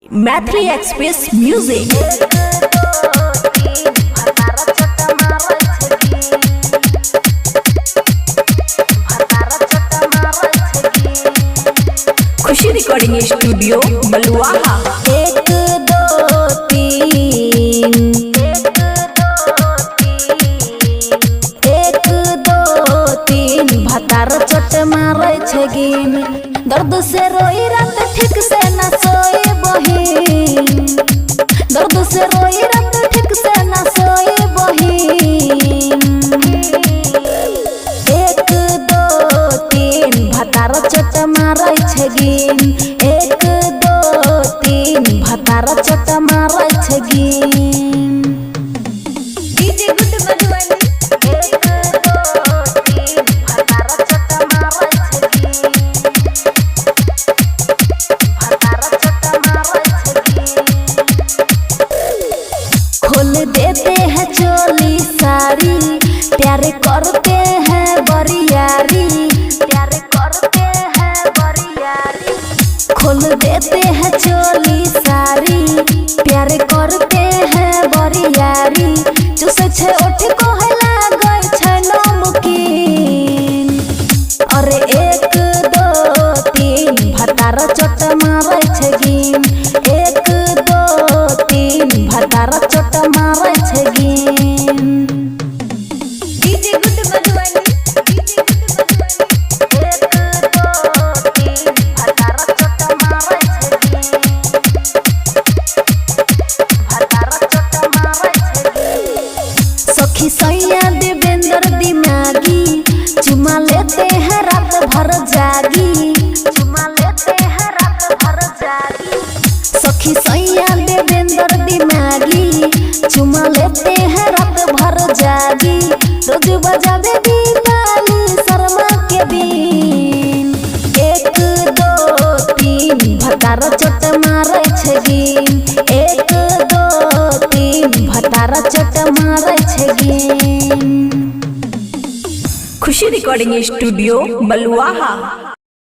Maithili express music. Khushi recording studio Baluaha. एक दो तीन, एक दो तीन भतार चोट मारे छे गिन। दर्द से रोई रात ठीक से न सोई बहिन, दर्द से रोई रात ठीक से न सोई बहिन। एक दो तीन भतार चोट मारे छे गिन, एक दो तीन भतार चोट मारे छे गिन। DJ good Madhubani. एक दो तीन भतार चोट मारे छे गिन, भतार चोट मारे छे गिन। खोल देते हैं चोली साड़ी, प्यार करते हैं बरियारी, प्यार करते हैं बरियारी। खोल देते हैं चोली साड़ी, प्यार करते हैं बरियारी। चूसे छे ओठ को हला गई छे नमकीन। अरे एक दो तीन भतार चोट मारे छे गिन, एक दो तीन भतार चोट मारे छे गिन। DJ good Madhubani. DJ good Madhubani. एक दो तीन भतार चोट मारे छे गिन, भतार चोट मारे छे गिन। सखी सैया देवेंद्र दिमागी, चुमा लेते हैं रात भर जागी, चुमा लेते हैं रात भर जागी। सखी सैया देवेंद्र दिमागी, चुमा लेते हैं रात भर जागी। रोज बजावे दीपाली शर्मा के बीन। एक दो तीन भतार चोट मारे छे गिन, एक दो तीन भतार चोट मारे छे गिन। खुशी रिकॉर्डिंग स्टूडियो बलुआहा।